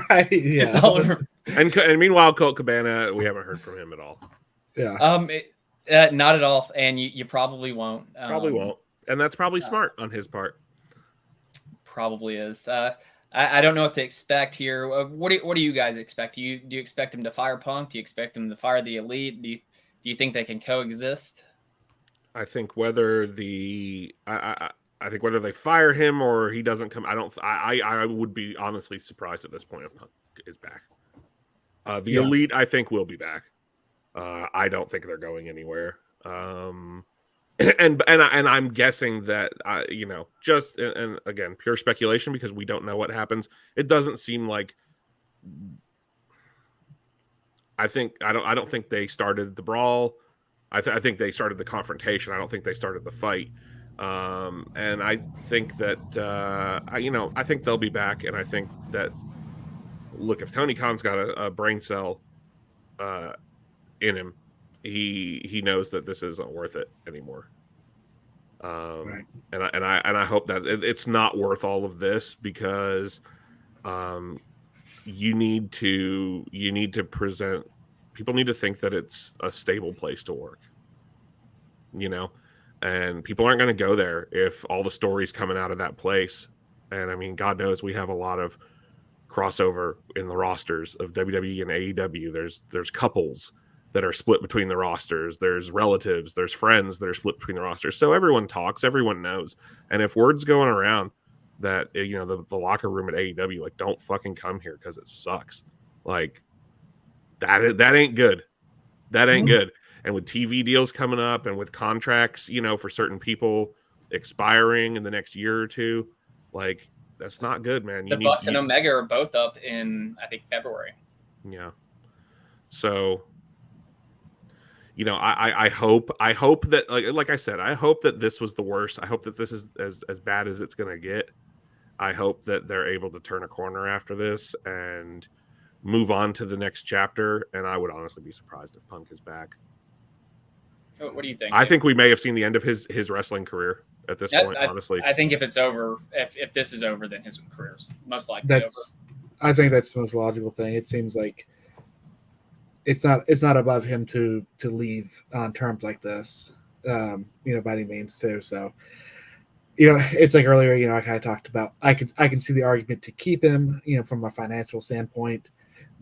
Right? Yeah. It's all over. And meanwhile, Colt Cabana, we haven't heard from him at all. Yeah. Not at all, and you probably won't. Probably won't, and that's probably smart on his part. Probably is. I don't know what to expect here. What do you guys expect? Do you expect him to fire Punk? Do you expect him to fire the Elite? Do you think they can coexist? I think whether I think whether they fire him or he doesn't come, I would be honestly surprised at this point if Punk is back. The Elite, I think, will be back. I don't think they're going anywhere. And I'm guessing that just and again, pure speculation because we don't know what happens. It doesn't seem like I don't think they started the brawl. I think they started the confrontation. I don't think they started the fight. And I think that I think they'll be back. And I think that look, if Tony Khan's got a brain cell in him, he knows that this isn't worth it anymore. Right. And I hope that it's not worth all of this because you need to present. People need to think that it's a stable place to work, and people aren't going to go there if all the stories coming out of that place. And I mean, God knows we have a lot of crossover in the rosters of WWE and AEW. There's couples that are split between the rosters. There's relatives, there's friends that are split between the rosters. So everyone talks, everyone knows. And if word's going around that, the locker room at AEW, like, don't fucking come here because it sucks. Like, that ain't good. That ain't good. and with TV deals coming up and with contracts, for certain people expiring in the next year or two, like that's not good, man. The Bucks and Omega are both up in, I think, February. Yeah. So, I hope that like I said, I hope that this was the worst. I hope that this is as bad as it's going to get. I hope that they're able to turn a corner after this and move on to the next chapter. And I would honestly be surprised if Punk is back. What do you think? I think we may have seen the end of his wrestling career at this point, honestly. I think if it's over, if this is over, then his career's most likely over. I think that's the most logical thing. It seems like it's not above him to leave on terms like this, by any means too. So, it's like earlier, I kind of talked about, I can see the argument to keep him, from a financial standpoint,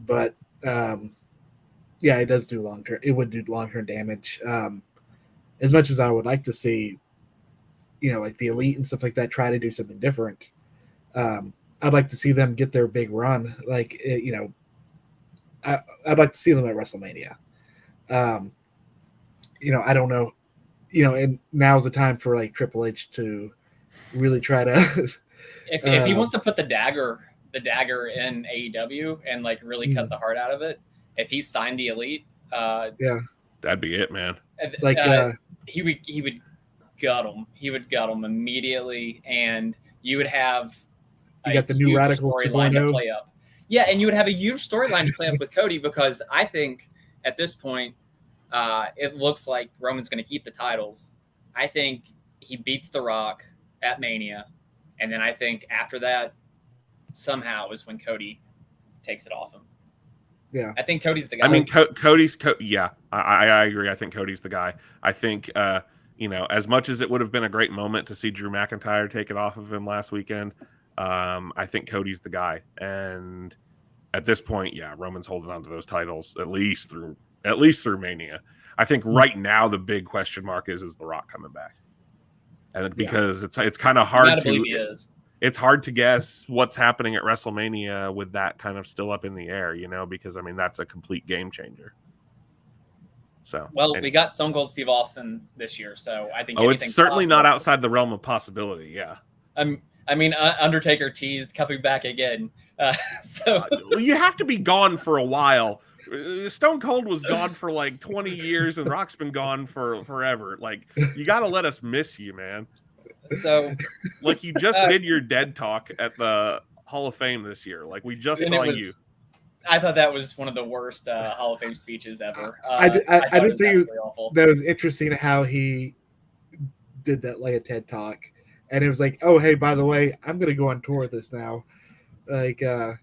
but it does do long-term. It would do long-term damage. As much as I would like to see, like the Elite and stuff like that, try to do something different. I'd like to see them get their big run. Like, I'd like to see them at WrestleMania. I don't know, and now's the time for like Triple H to really try to. if he wants to put the dagger in AEW and like really cut the heart out of it, if he signed the Elite, that'd be it, man. Like he would gut them. He would gut them immediately, and you would have got the new Radicals storyline to play up. Yeah, and you would have a huge storyline to play up with Cody, because I think at this point, it looks like Roman's going to keep the titles. I think he beats The Rock at Mania, and then I think after that, somehow is when Cody takes it off him. Yeah, I think Cody's the guy. I mean, Cody's. Yeah, I agree. I think Cody's the guy. I think as much as it would have been a great moment to see Drew McIntyre take it off of him last weekend, I think Cody's the guy. And at this point, Roman's holding on to those titles at least through Mania. I think right now the big question mark is The Rock coming back, and because it's kind of hard it's hard to guess what's happening at WrestleMania with that kind of still up in the air, because I mean that's a complete game changer. So we got Stone Cold Steve Austin this year, so I think it's certainly not outside the realm of possibility. Yeah, I mean, Undertaker teased coming back again, so you have to be gone for a while. Stone Cold was gone for like 20 years, and Rock's been gone for forever. Like, you got to let us miss you, man. So, like, you just did your dead talk at the Hall of Fame this year. Like, we just saw you. I thought that was one of the worst Hall of Fame speeches ever. I did think that was interesting how he did that, like a TED talk, and it was like, oh, hey, by the way, I'm going to go on tour with this now. Like, it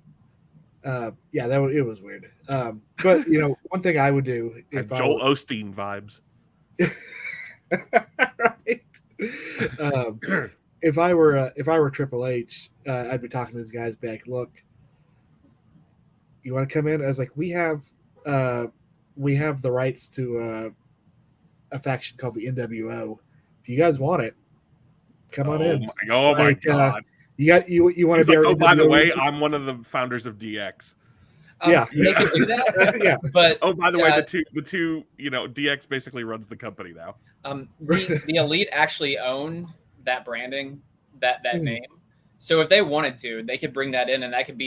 was weird. But one thing I would do if Joel Osteen vibes. Right. If I were Triple H, I'd be talking to these guys back. Look, you want to come in? I was like, we have the rights to a faction called the NWO. If you guys want it, come on in. My God. You want to be? Like, by the way, I'm one of the founders of DX. Yeah, they could do that. Yeah, but by the way, the two, DX basically runs the company now. The Elite actually own that branding, that name. So if they wanted to, they could bring that in, and that could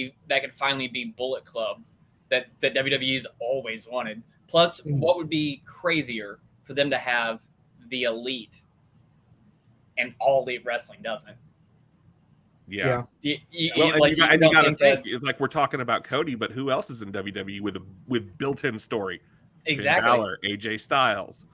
finally be Bullet Club that WWE's always wanted. Plus, what would be crazier for them to have the Elite, and All Elite Wrestling doesn't. Yeah. You got to think, it's like we're talking about Cody, but who else is in WWE with built-in story? Exactly. Finn Balor, AJ Styles.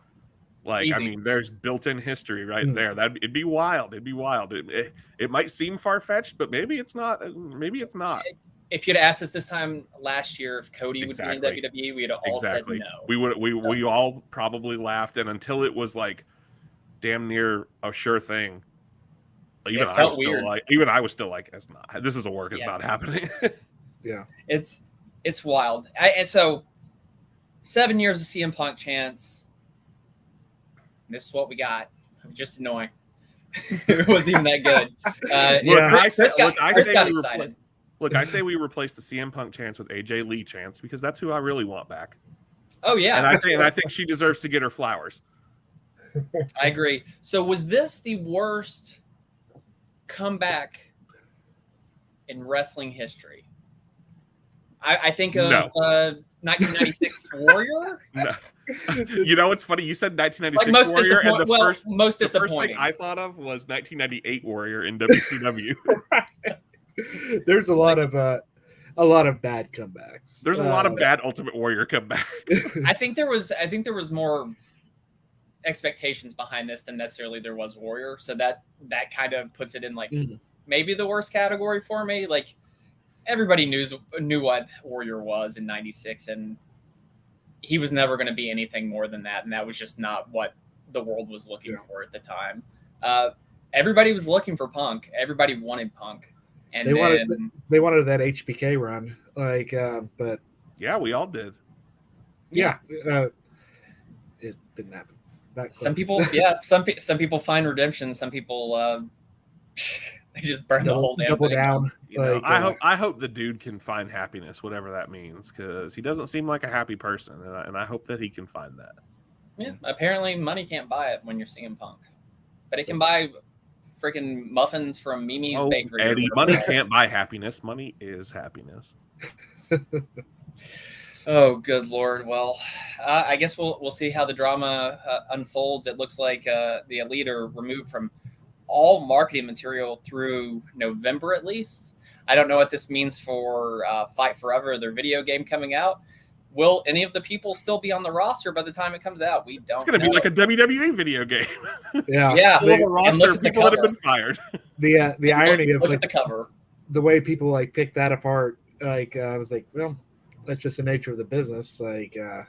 Like, easy. I mean, there's built-in history right there. It'd be wild. It'd be wild. It might seem far-fetched, but maybe it's not. Maybe it's not. If you'd asked us this time last year if Cody would be in WWE, we'd have all said no. We all probably laughed, and until it was like damn near a sure thing. Even I was still like, it's not. This is a work. It's not happening. Yeah, it's wild. And so, 7 years of CM Punk chance. This is what we got. Just annoying. It wasn't even that good. I say we replace the CM Punk chance with AJ Lee chance because that's who I really want back. Oh yeah, And I think she deserves to get her flowers. I agree. So was this the worst comeback in wrestling history? I think of No. 1996 Warrior. No. You know what's funny? You said 1996 Like most Warrior, and the most the first disappointing. thing I thought of was 1998 Warrior in WCW. There's a lot of bad comebacks. There's a lot of bad Ultimate Warrior comebacks. I think there was more expectations behind this than necessarily there was Warrior, so that kind of puts it in like maybe the worst category for me. Like everybody knew what Warrior was in '96, and he was never going to be anything more than that, and that was just not what the world was looking for at the time. Everybody was looking for Punk. Everybody wanted Punk, and they wanted that HBK run, but yeah, we all did. Yeah, it didn't happen. Some people find redemption. Some people they just burn the whole damn thing down. You know, I hope the dude can find happiness, whatever that means, because he doesn't seem like a happy person, and I hope that he can find that. Yeah, apparently money can't buy it when you're seeing Punk, but it can buy freaking muffins from Mimi's Bakery. Eddie, money can't buy happiness. Money is happiness. Oh, good Lord. Well, I guess we'll see how the drama unfolds. It looks like the Elite are removed from all marketing material through November at least. I don't know what this means for Fight Forever, their video game coming out. Will any of the people still be on the roster by the time it comes out? We don't. It's going to be like a WWE video game. Yeah. Full of a roster of people that have been fired. The irony of look at the cover, the way people pick that apart. I was like, well, that's just the nature of the business. You can't.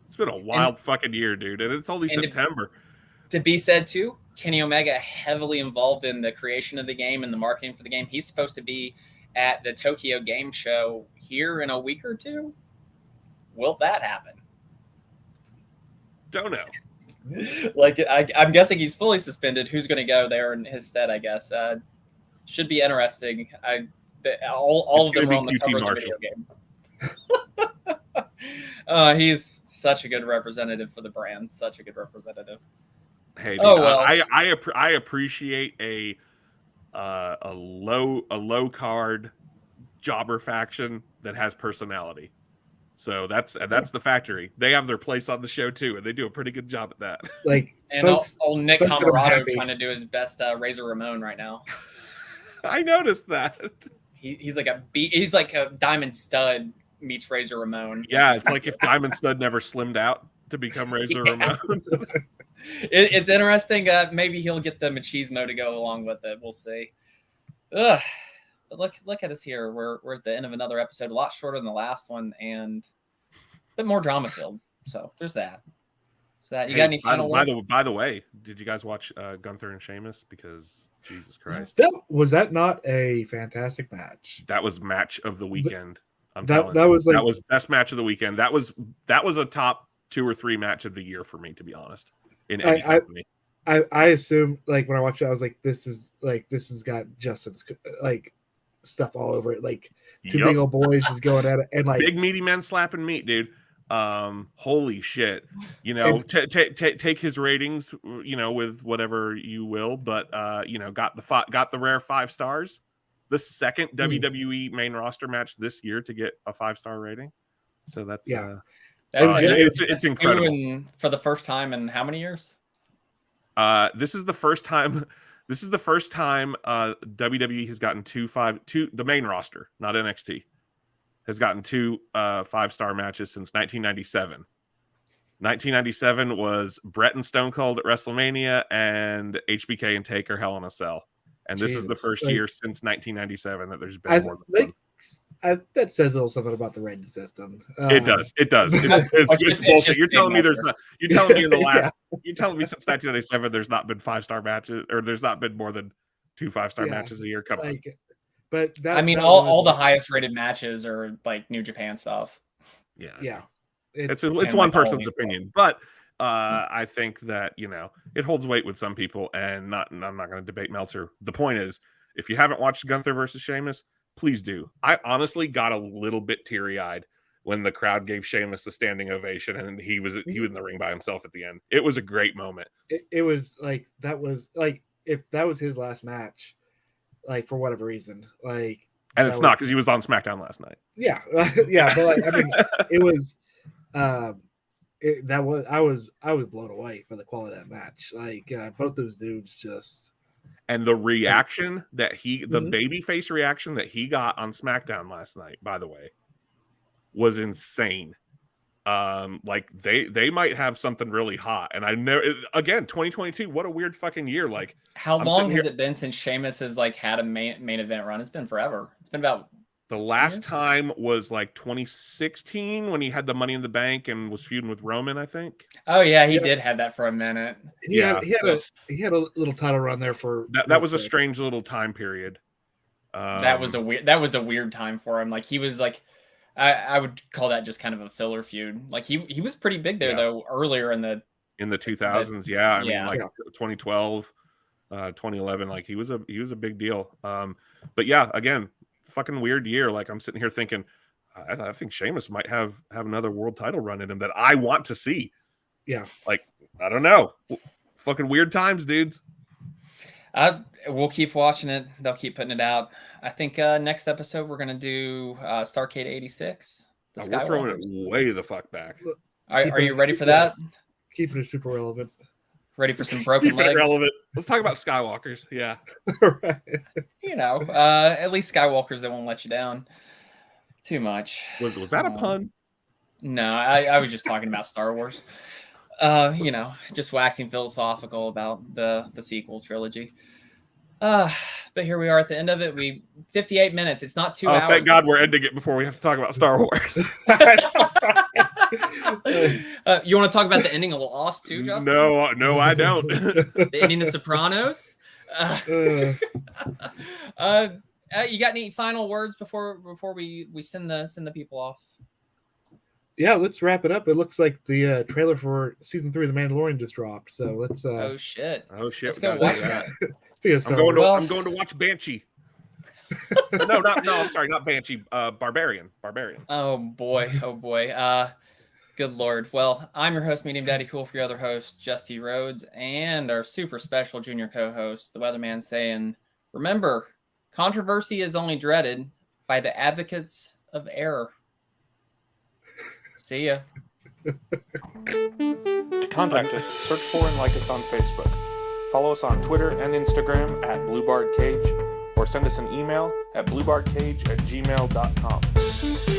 It's been a wild fucking year, dude, and it's only September. To be said too, Kenny Omega heavily involved in the creation of the game and the marketing for the game. He's supposed to be at the Tokyo Game Show here in a week or two. Will that happen? Don't know. I'm guessing he's fully suspended. Who's going to go there in his stead? I guess should be interesting. All of them are on the cover of the video game. He's such a good representative for the brand. Such a good representative. Hey, dude, I appreciate a low card jobber faction that has personality. So that's the Factory. They have their place on the show too, and they do a pretty good job at that. Old Nick Camarado trying to do his best Razor Ramon right now. I noticed that. He's like a Diamond Stud meets Razor Ramon. Yeah, it's like if Diamond Stud never slimmed out to become Razor Ramon. It's interesting. Maybe he'll get the machismo to go along with it. We'll see. Ugh. But look at us here. We're at the end of another episode, a lot shorter than the last one, and a bit more drama filled. So there's that. Got any final words? By the way, did you guys watch Gunther and Sheamus? Because Jesus Christ, was that not a fantastic match? That was match of the weekend. That was best match of the weekend. That was a top 2 or 3 match of the year for me, to be honest. In any company. I assume when I watched it, I was like, this has got Justin's stuff all over it. Two big old boys just going at it, and big meaty men slapping meat, dude. Holy shit. Take his ratings, with whatever you will, but got the rare 5 stars. The second WWE main roster match this year to get a 5-star rating. So that's it's incredible. For the first time in how many years? This is the first time WWE has gotten two the main roster, not NXT, has gotten 2 5-star matches since 1997. 1997 was Brett and Stone Cold at WrestleMania and HBK and Taker Hell in a Cell. And this is the first year since 1997 that there's been more than one. That says a little something about the rating system. It does. It's bullshit. You're telling me there's not. You're telling me in the last. You're telling me since 1997 there's not been 5-star matches, or there's not been more than 2 5-star matches a year. Come on. But all the highest rated matches are New Japan stuff. Yeah. It's one person's opinion, but I think that it holds weight with some people, and I'm not going to debate Meltzer. The point is, if you haven't watched Gunther versus Sheamus, please do. I honestly got a little bit teary-eyed when the crowd gave Sheamus the standing ovation and he was in the ring by himself at the end. It was a great moment. It was like, that was like, if that was his last match, like for whatever reason, like, and it's not because he was on SmackDown last night. Yeah, yeah, but like, I mean, it was, I was blown away by the quality of that match. Like both those dudes just, and the reaction that the babyface reaction that he got on SmackDown last night, by the way, was insane. Like they might have something really hot. And I know, again, 2022, what a weird fucking year. Like, how long has it been since Sheamus has like had a main event run? It's been forever. It's been about, the last time was like 2016 when he had the Money in the Bank and was feuding with Roman, I think. Oh yeah, he did have that for a minute. He had a little title run there for that was a strange little time period. That was a weird time for him. Like he was like, I would call that just kind of a filler feud. Like he was pretty big there though earlier in the 2000s. I mean, like 2012, 2011. Like he was a big deal. But yeah, again, fucking weird year. Like I'm sitting here thinking, I think Sheamus might have another world title run in him that I want to see. Yeah, like I don't know, fucking weird times, dudes. We'll keep watching it. They'll keep putting it out. I think next episode we're gonna do Starrcade '86. We're throwing it way the fuck back. Are you ready for that? Keeping it super relevant. Ready for some broken legs? Relevant. Let's talk about Skywalkers. Yeah. Right. You know, at least Skywalkers that won't let you down too much. Was that a pun? No, I was just talking about Star Wars. You know, just waxing philosophical about the sequel trilogy. But here we are at the end of it. 58 minutes. It's not 2 hours. Thank God we're ending it before we have to talk about Star Wars. You want to talk about the ending of Lost too, Justin? No, I don't. The ending of Sopranos. You got any final words before we send the people off? Yeah, let's wrap it up. It looks like the trailer for season 3 of The Mandalorian just dropped. So let's. Oh shit! Let's go watch that. I'm going to watch Banshee. No, I'm sorry, not Banshee. Barbarian. Oh boy. Good Lord. Well, I'm your host, Medium Daddy Cool, for your other host, Justy Rhodes, and our super special junior co-host, the Weatherman, saying, remember, controversy is only dreaded by the advocates of error. See ya. To contact us, search for and like us on Facebook. Follow us on Twitter and Instagram at BlueBardCage, or send us an email at bluebardcage@gmail.com.